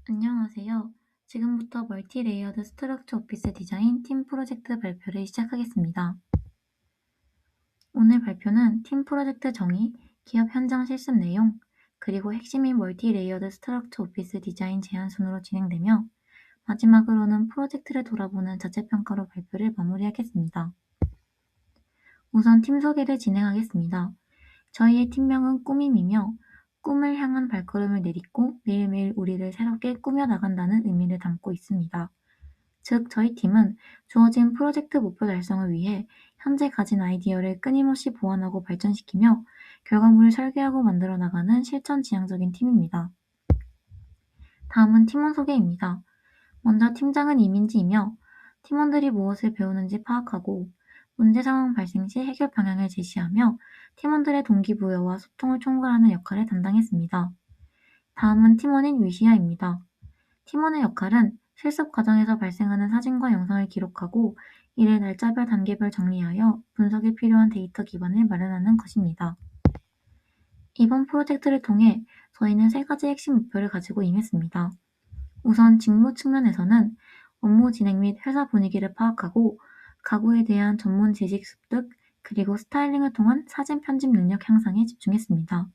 안녕하세요. 지금부터 멀티레이어드 스트럭처 오피스 디자인 팀 프로젝트 발표를 시작하겠습니다. 오늘 발표는 팀 프로젝트 정의, 기업 현장 실습 내용, 그리고 핵심인 멀티레이어드 스트럭처 오피스 디자인 제안 순으로 진행되며 마지막으로는 프로젝트를 돌아보는 자체평가로 발표를 마무리하겠습니다. 우선 팀 소개를 진행하겠습니다. 저희의 팀명은 꾸밈이며 꿈을 향한 발걸음을 내딛고 매일매일 우리를 새롭게 꾸며나간다는 의미를 담고 있습니다. 즉, 저희 팀은 주어진 프로젝트 목표 달성을 위해 현재 가진 아이디어를 끊임없이 보완하고 발전시키며 결과물을 설계하고 만들어 나가는 실천 지향적인 팀입니다. 다음은 팀원 소개입니다. 먼저 팀장은 이민지이며 팀원들이 무엇을 배우는지 파악하고 문제 상황 발생 시 해결 방향을 제시하며 팀원들의 동기부여와 소통을 총괄하는 역할을 담당했습니다. 다음은 팀원인 위시아입니다. 팀원의 역할은 실습 과정에서 발생하는 사진과 영상을 기록하고 이를 날짜별 단계별 정리하여 분석에 필요한 데이터 기반을 마련하는 것입니다. 이번 프로젝트를 통해 저희는 세 가지 핵심 목표를 가지고 임했습니다. 우선 직무 측면에서는 업무 진행 및 회사 분위기를 파악하고 가구에 대한 전문 지식 습득, 그리고 스타일링을 통한 사진 편집 능력 향상에 집중했습니다.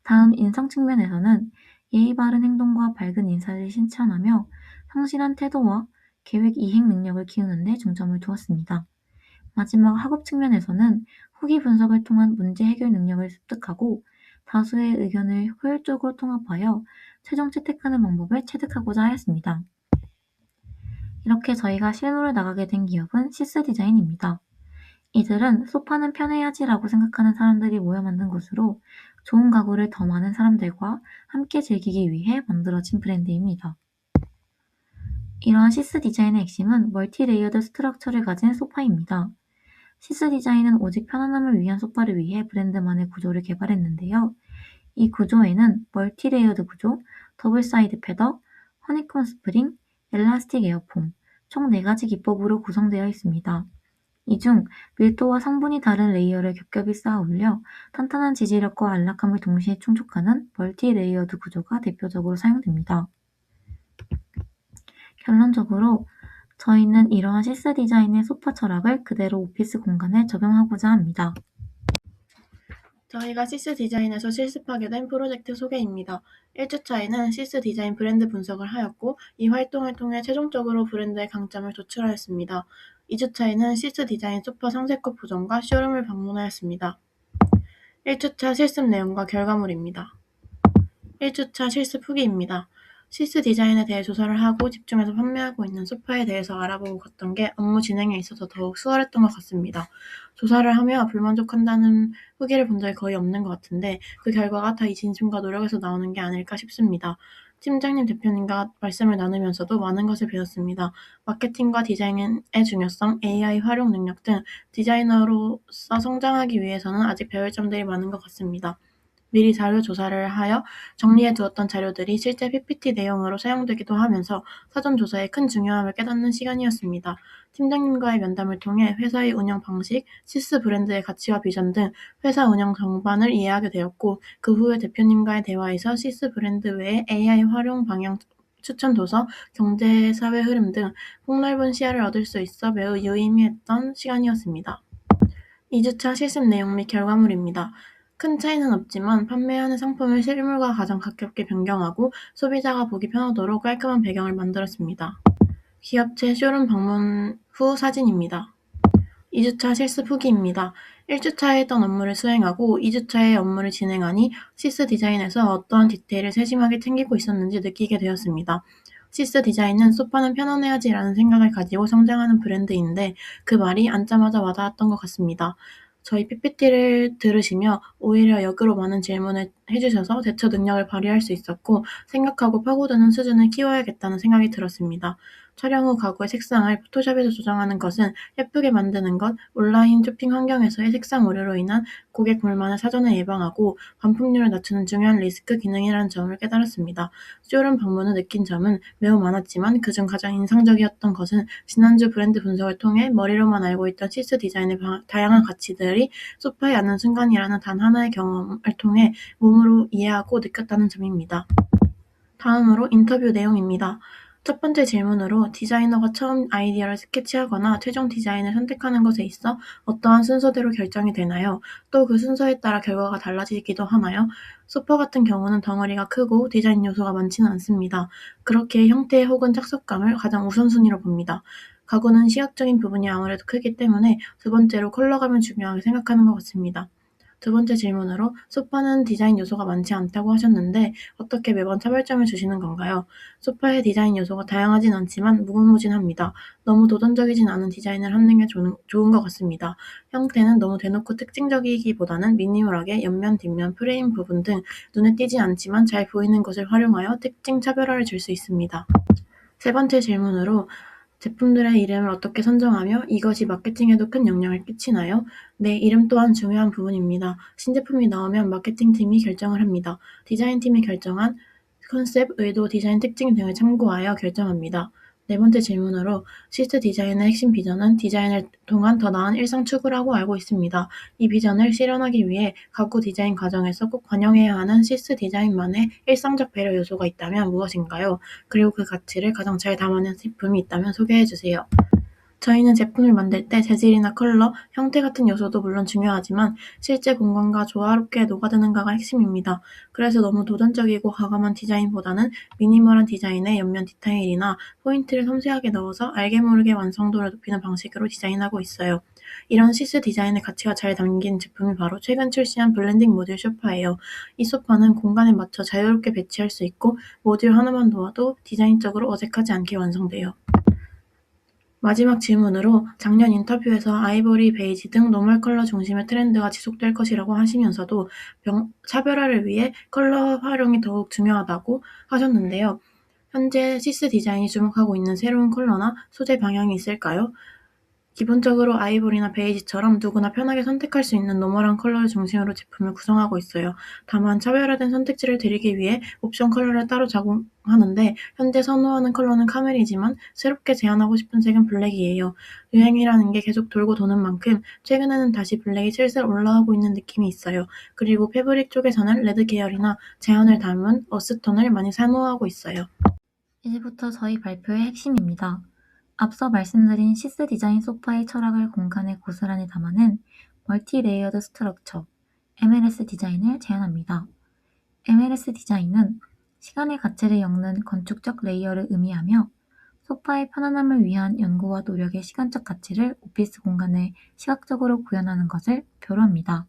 다음 인성 측면에서는 예의 바른 행동과 밝은 인사를 실천하며 성실한 태도와 계획 이행 능력을 키우는 데 중점을 두었습니다. 마지막 학업 측면에서는 후기 분석을 통한 문제 해결 능력을 습득하고 다수의 의견을 효율적으로 통합하여 최종 채택하는 방법을 체득하고자 하였습니다. 이렇게 저희가 실무를 나가게 된 기업은 시스디자인입니다. 이들은 소파는 편해야지라고 생각하는 사람들이 모여 만든 곳으로 좋은 가구를 더 많은 사람들과 함께 즐기기 위해 만들어진 브랜드입니다. 이러한 시스 디자인의 핵심은 멀티레이어드 스트럭처를 가진 소파입니다. 시스 디자인은 오직 편안함을 위한 소파를 위해 브랜드만의 구조를 개발했는데요. 이 구조에는 멀티레이어드 구조, 더블 사이드 패더, 허니콤 스프링, 엘라스틱 에어폼, 총 4가지 기법으로 구성되어 있습니다. 이 중 밀도와 성분이 다른 레이어를 겹겹이 쌓아 올려 탄탄한 지지력과 안락함을 동시에 충족하는 멀티레이어드 구조가 대표적으로 사용됩니다. 결론적으로 저희는 이러한 시스 디자인의 소파 철학을 그대로 오피스 공간에 적용하고자 합니다. 저희가 시스 디자인에서 실습하게 된 프로젝트 소개입니다. 1주차에는 시스 디자인 브랜드 분석을 하였고 이 활동을 통해 최종적으로 브랜드의 강점을 도출하였습니다. 2주차에는 시스 디자인 소파 상세컷 보정과 쇼룸을 방문하였습니다. 1주차 실습 내용과 결과물입니다. 1주차 실습 후기입니다. 시스 디자인에 대해 조사를 하고 집중해서 판매하고 있는 소파에 대해서 알아보고 갔던 게 업무 진행에 있어서 더욱 수월했던 것 같습니다. 조사를 하며 불만족한다는 후기를 본 적이 거의 없는 것 같은데 그 결과가 다 이 진심과 노력에서 나오는 게 아닐까 싶습니다. 팀장님, 대표님과 말씀을 나누면서도 많은 것을 배웠습니다. 마케팅과 디자인의 중요성, AI 활용 능력 등 디자이너로서 성장하기 위해서는 아직 배울 점들이 많은 것 같습니다. 미리 자료 조사를 하여 정리해 두었던 자료들이 실제 PPT 내용으로 사용되기도 하면서 사전 조사의 큰 중요함을 깨닫는 시간이었습니다. 팀장님과의 면담을 통해 회사의 운영 방식, 시스 브랜드의 가치와 비전 등 회사 운영 전반을 이해하게 되었고 그 후에 대표님과의 대화에서 시스 브랜드 외에 AI 활용 방향 추천 도서, 경제, 사회 흐름 등 폭넓은 시야를 얻을 수 있어 매우 유의미했던 시간이었습니다. 2주차 실습 내용 및 결과물입니다. 큰 차이는 없지만 판매하는 상품을 실물과 가장 가깝게 변경하고 소비자가 보기 편하도록 깔끔한 배경을 만들었습니다. 기업체 쇼룸 방문 후 사진입니다. 2주차 실습 후기입니다. 1주차에 했던 업무를 수행하고 2주차에 업무를 진행하니 시스 디자인에서 어떠한 디테일을 세심하게 챙기고 있었는지 느끼게 되었습니다. 시스 디자인은 소파는 편안해야지 라는 생각을 가지고 성장하는 브랜드인데 그 말이 앉자마자 와닿았던 것 같습니다. 저희 PPT를 들으시며 오히려 역으로 많은 질문을 해주셔서 대처 능력을 발휘할 수 있었고 생각하고 파고드는 수준을 키워야겠다는 생각이 들었습니다. 촬영 후 가구의 색상을 포토샵에서 조정하는 것은 예쁘게 만드는 것, 온라인 쇼핑 환경에서의 색상 오류로 인한 고객 불만을 사전에 예방하고 반품률을 낮추는 중요한 리스크 기능이라는 점을 깨달았습니다. 쇼룸 방문 후 느낀 점은 매우 많았지만 그중 가장 인상적이었던 것은 지난주 브랜드 분석을 통해 머리로만 알고 있던 시스 디자인의 다양한 가치들이 소파에 앉는 순간이라는 단 하나의 경험을 통해 몸으로 이해하고 느꼈다는 점입니다. 다음으로 인터뷰 내용입니다. 첫 번째 질문으로 디자이너가 처음 아이디어를 스케치하거나 최종 디자인을 선택하는 것에 있어 어떠한 순서대로 결정이 되나요? 또 그 순서에 따라 결과가 달라지기도 하나요? 소파 같은 경우는 덩어리가 크고 디자인 요소가 많지는 않습니다. 그렇게 형태 혹은 착석감을 가장 우선순위로 봅니다. 가구는 시각적인 부분이 아무래도 크기 때문에 두 번째로 컬러감을 중요하게 생각하는 것 같습니다. 두 번째 질문으로 소파는 디자인 요소가 많지 않다고 하셨는데 어떻게 매번 차별점을 주시는 건가요? 소파의 디자인 요소가 다양하진 않지만 무궁무진합니다. 너무 도전적이진 않은 디자인을 하는 게 좋은 것 같습니다. 형태는 너무 대놓고 특징적이기보다는 미니멀하게 옆면, 뒷면, 프레임 부분 등 눈에 띄지 않지만 잘 보이는 것을 활용하여 특징 차별화를 줄 수 있습니다. 세 번째 질문으로 제품들의 이름을 어떻게 선정하며 이것이 마케팅에도 큰 영향을 끼치나요? 네, 이름 또한 중요한 부분입니다. 신제품이 나오면 마케팅팀이 결정을 합니다. 디자인팀이 결정한 컨셉, 의도, 디자인 특징 등을 참고하여 결정합니다. 네 번째 질문으로 시스트 디자인의 핵심 비전은 디자인을 통한 더 나은 일상 추구라고 알고 있습니다. 이 비전을 실현하기 위해 가구 디자인 과정에서 꼭 반영해야 하는 시스트 디자인만의 일상적 배려 요소가 있다면 무엇인가요? 그리고 그 가치를 가장 잘 담아낸 제품이 있다면 소개해 주세요. 저희는 제품을 만들 때 재질이나 컬러, 형태 같은 요소도 물론 중요하지만 실제 공간과 조화롭게 녹아드는가가 핵심입니다. 그래서 너무 도전적이고 과감한 디자인보다는 미니멀한 디자인에 옆면 디테일이나 포인트를 섬세하게 넣어서 알게 모르게 완성도를 높이는 방식으로 디자인하고 있어요. 이런 시스 디자인의 가치가 잘 담긴 제품이 바로 최근 출시한 블렌딩 모듈 소파예요. 이 소파는 공간에 맞춰 자유롭게 배치할 수 있고 모듈 하나만 놓아도 디자인적으로 어색하지 않게 완성돼요. 마지막 질문으로 작년 인터뷰에서 아이보리, 베이지 등 노멀 컬러 중심의 트렌드가 지속될 것이라고 하시면서도 차별화를 위해 컬러 활용이 더욱 중요하다고 하셨는데요. 현재 시스 디자인이 주목하고 있는 새로운 컬러나 소재 방향이 있을까요? 기본적으로 아이보리나 베이지처럼 누구나 편하게 선택할 수 있는 노멀한 컬러를 중심으로 제품을 구성하고 있어요. 다만 차별화된 선택지를 드리기 위해 옵션 컬러를 따로 제공하는데 현재 선호하는 컬러는 카멜이지만 새롭게 제안하고 싶은 색은 블랙이에요. 유행이라는 게 계속 돌고 도는 만큼 최근에는 다시 블랙이 슬슬 올라오고 있는 느낌이 있어요. 그리고 패브릭 쪽에서는 레드 계열이나 제안을 담은 어스톤을 많이 선호하고 있어요. 이제부터 저희 발표의 핵심입니다. 앞서 말씀드린 시스 디자인 소파의 철학을 공간에 고스란히 담아낸 멀티 레이어드 스트럭처, MLS 디자인을 제안합니다. MLS 디자인은 시간의 가치를 엮는 건축적 레이어를 의미하며 소파의 편안함을 위한 연구와 노력의 시간적 가치를 오피스 공간에 시각적으로 구현하는 것을 목표로 합니다.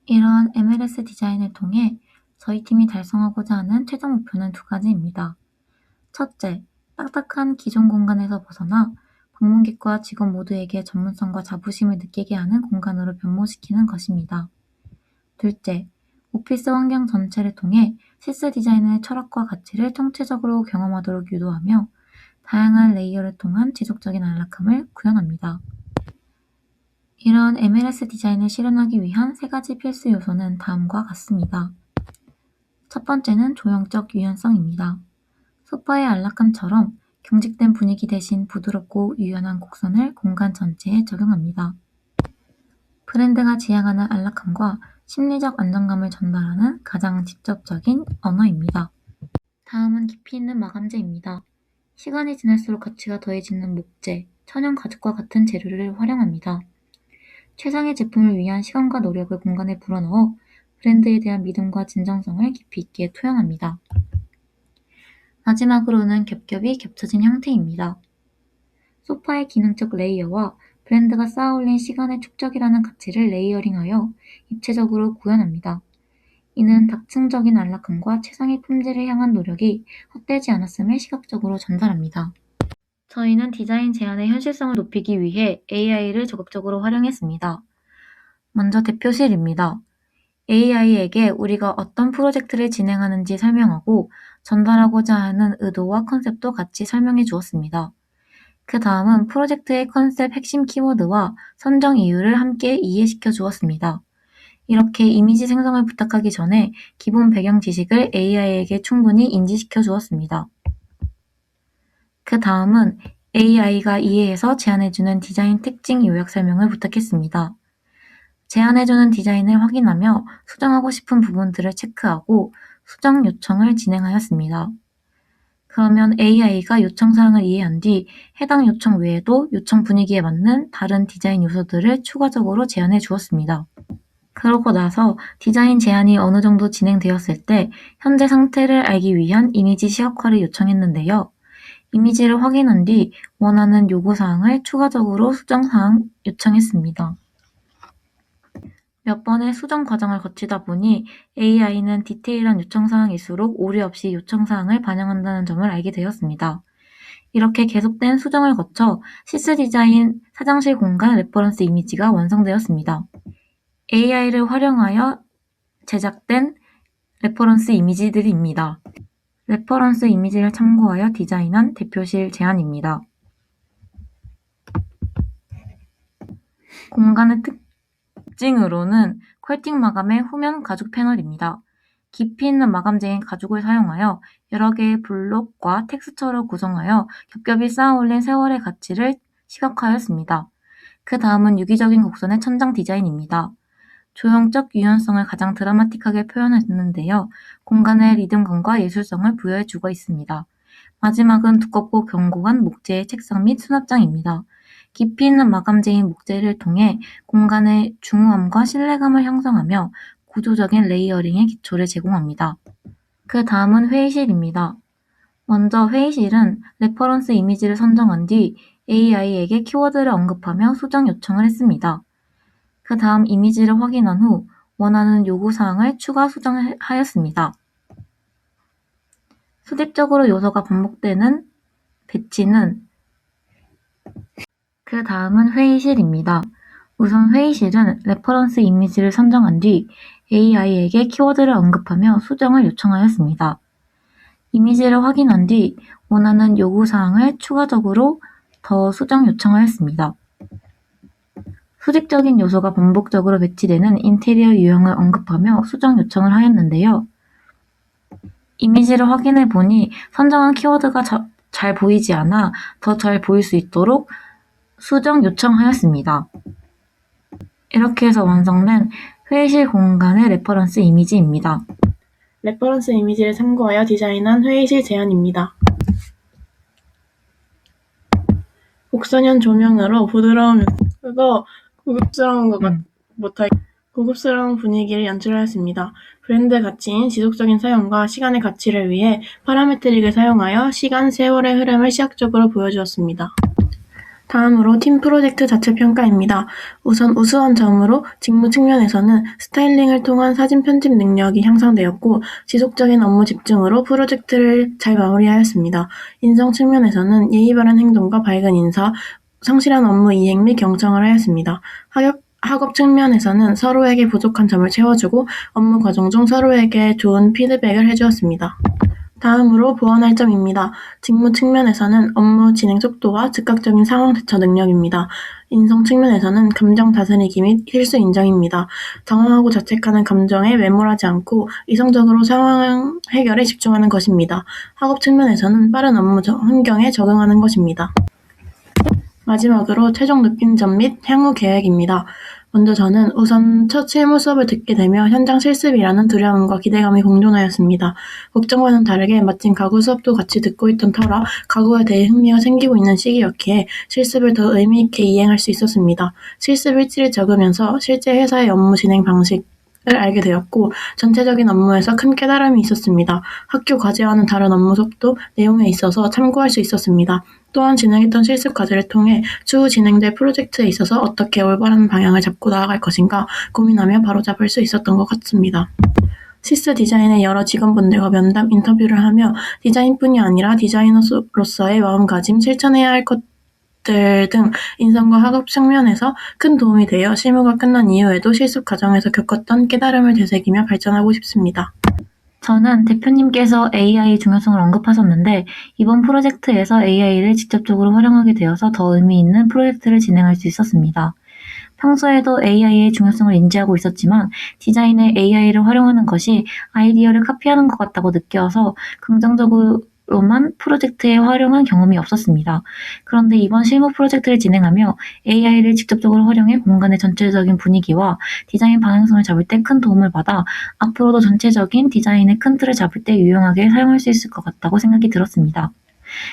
이러한 MLS 디자인을 통해 저희 팀이 달성하고자 하는 최종 목표는 두 가지입니다. 첫째, 딱딱한 기존 공간에서 벗어나 방문객과 직원 모두에게 전문성과 자부심을 느끼게 하는 공간으로 변모시키는 것입니다. 둘째, 오피스 환경 전체를 통해 시스 디자인의 철학과 가치를 총체적으로 경험하도록 유도하며 다양한 레이어를 통한 지속적인 안락함을 구현합니다. 이러한 MLS 디자인을 실현하기 위한 세 가지 필수 요소는 다음과 같습니다. 첫 번째는 조형적 유연성입니다. 소파의 안락함처럼 경직된 분위기 대신 부드럽고 유연한 곡선을 공간 전체에 적용합니다. 브랜드가 지향하는 안락함과 심리적 안정감을 전달하는 가장 직접적인 언어입니다. 다음은 깊이 있는 마감재입니다. 시간이 지날수록 가치가 더해지는 목재, 천연 가죽과 같은 재료를 활용합니다. 최상의 제품을 위한 시간과 노력을 공간에 불어넣어 브랜드에 대한 믿음과 진정성을 깊이 있게 투영합니다. 마지막으로는 겹겹이 겹쳐진 형태입니다. 소파의 기능적 레이어와 브랜드가 쌓아올린 시간의 축적이라는 가치를 레이어링하여 입체적으로 구현합니다. 이는 다층적인 안락함과 최상의 품질을 향한 노력이 헛되지 않았음을 시각적으로 전달합니다. 저희는 디자인 제안의 현실성을 높이기 위해 AI를 적극적으로 활용했습니다. 먼저 대표실입니다. AI에게 우리가 어떤 프로젝트를 진행하는지 설명하고 전달하고자 하는 의도와 컨셉도 같이 설명해 주었습니다. 그 다음은 프로젝트의 컨셉 핵심 키워드와 선정 이유를 함께 이해시켜 주었습니다. 이렇게 이미지 생성을 부탁하기 전에 기본 배경 지식을 AI에게 충분히 인지시켜 주었습니다. 그 다음은 AI가 이해해서 제안해주는 디자인 특징 요약 설명을 부탁했습니다. 제안해주는 디자인을 확인하며 수정하고 싶은 부분들을 체크하고 수정 요청을 진행하였습니다. 그러면 AI가 요청 사항을 이해한 뒤 해당 요청 외에도 요청 분위기에 맞는 다른 디자인 요소들을 추가적으로 제안해 주었습니다. 그러고 나서 디자인 제안이 어느 정도 진행되었을 때 현재 상태를 알기 위한 이미지 시각화를 요청했는데요. 이미지를 확인한 뒤 원하는 요구사항을 추가적으로 수정사항 요청했습니다. 몇 번의 수정 과정을 거치다 보니 AI는 디테일한 요청사항일수록 오류 없이 요청사항을 반영한다는 점을 알게 되었습니다. 이렇게 계속된 수정을 거쳐 시스 디자인 사장실 공간 레퍼런스 이미지가 완성되었습니다. AI를 활용하여 제작된 레퍼런스 이미지들입니다. 레퍼런스 이미지를 참고하여 디자인한 대표실 제안입니다. 공간의 특징으로는 퀄팅 마감의 후면 가죽 패널입니다. 깊이 있는 마감재인 가죽을 사용하여 여러 개의 블록과 텍스처를 구성하여 겹겹이 쌓아올린 세월의 가치를 시각화하였습니다. 그 다음은 유기적인 곡선의 천장 디자인입니다. 조형적 유연성을 가장 드라마틱하게 표현했는데요. 공간의 리듬감과 예술성을 부여해주고 있습니다. 마지막은 두껍고 견고한 목재의 책상 및 수납장입니다. 깊이 있는 마감재인 목재를 통해 공간의 중후함과 신뢰감을 형성하며 구조적인 레이어링의 기초를 제공합니다. 그 다음은 회의실입니다. 먼저 회의실은 레퍼런스 이미지를 선정한 뒤 AI에게 키워드를 언급하며 수정 요청을 했습니다. 그 다음 이미지를 확인한 후 원하는 요구사항을 추가 수정하였습니다. 수직적으로 요소가 반복되는 배치는 그 다음은 회의실입니다. 우선 회의실은 레퍼런스 이미지를 선정한 뒤 AI에게 키워드를 언급하며 수정을 요청하였습니다. 이미지를 확인한 뒤 원하는 요구사항을 추가적으로 더 수정 요청하였습니다. 수직적인 요소가 반복적으로 배치되는 인테리어 유형을 언급하며 수정 요청을 하였는데요. 이미지를 확인해 보니 선정한 키워드가 잘 보이지 않아 더 잘 보일 수 있도록 수정 요청하였습니다. 이렇게 해서 완성된 회의실 공간의 레퍼런스 이미지입니다. 레퍼런스 이미지를 참고하여 디자인한 회의실 제안입니다. 곡선형 조명으로 부드러우면서도 고급스러운 분위기를 연출하였습니다. 브랜드 가치인 지속적인 사용과 시간의 가치를 위해 파라메트릭을 사용하여 시간, 세월의 흐름을 시각적으로 보여주었습니다. 다음으로 팀 프로젝트 자체 평가입니다. 우선 우수한 점으로 직무 측면에서는 스타일링을 통한 사진 편집 능력이 향상되었고 지속적인 업무 집중으로 프로젝트를 잘 마무리하였습니다. 인성 측면에서는 예의 바른 행동과 밝은 인사, 성실한 업무 이행 및 경청을 하였습니다. 학업 측면에서는 서로에게 부족한 점을 채워주고 업무 과정 중 서로에게 좋은 피드백을 해주었습니다. 다음으로 보완할 점입니다. 직무 측면에서는 업무 진행 속도와 즉각적인 상황 대처 능력입니다. 인성 측면에서는 감정 다스리기 및 실수 인정입니다. 당황하고 자책하는 감정에 매몰하지 않고 이성적으로 상황 해결에 집중하는 것입니다. 학업 측면에서는 빠른 업무 환경에 적응하는 것입니다. 마지막으로 최종 느낀 점 및 향후 계획입니다. 먼저 저는 우선 첫 실무 수업을 듣게 되며 현장 실습이라는 두려움과 기대감이 공존하였습니다. 걱정과는 다르게 마침 가구 수업도 같이 듣고 있던 터라 가구에 대해 흥미가 생기고 있는 시기였기에 실습을 더 의미 있게 이행할 수 있었습니다. 실습 일지를 적으면서 실제 회사의 업무 진행 방식을 알게 되었고 전체적인 업무에서 큰 깨달음이 있었습니다. 학교 과제와는 다른 업무 속도, 내용에 있어서 참고할 수 있었습니다. 또한 진행했던 실습 과제를 통해 추후 진행될 프로젝트에 있어서 어떻게 올바른 방향을 잡고 나아갈 것인가 고민하며 바로잡을 수 있었던 것 같습니다. 시스 디자인의 여러 직원분들과 면담 인터뷰를 하며 디자인뿐이 아니라 디자이너로서의 마음가짐, 실천해야 할 것들 등 인성과 학업 측면에서 큰 도움이 되어 실무가 끝난 이후에도 실습 과정에서 겪었던 깨달음을 되새기며 발전하고 싶습니다. 저는 대표님께서 AI 중요성을 언급하셨는데 이번 프로젝트에서 AI를 직접적으로 활용하게 되어서 더 의미 있는 프로젝트를 진행할 수 있었습니다. 평소에도 AI의 중요성을 인지하고 있었지만 디자인에 AI를 활용하는 것이 아이디어를 카피하는 것 같다고 느껴서 긍정적으로 로만 프로젝트에 활용한 경험이 없었습니다. 그런데 이번 실무 프로젝트를 진행하며 AI를 직접적으로 활용해 공간의 전체적인 분위기와 디자인 방향성을 잡을 때 큰 도움을 받아 앞으로도 전체적인 디자인의 큰 틀을 잡을 때 유용하게 사용할 수 있을 것 같다고 생각이 들었습니다.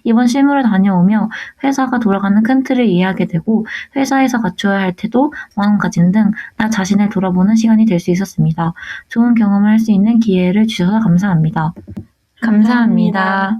이번 실무를 다녀오며 회사가 돌아가는 큰 틀을 이해하게 되고 회사에서 갖추어야 할 태도, 마음가짐 등 나 자신을 돌아보는 시간이 될 수 있었습니다. 좋은 경험을 할 수 있는 기회를 주셔서 감사합니다. 감사합니다.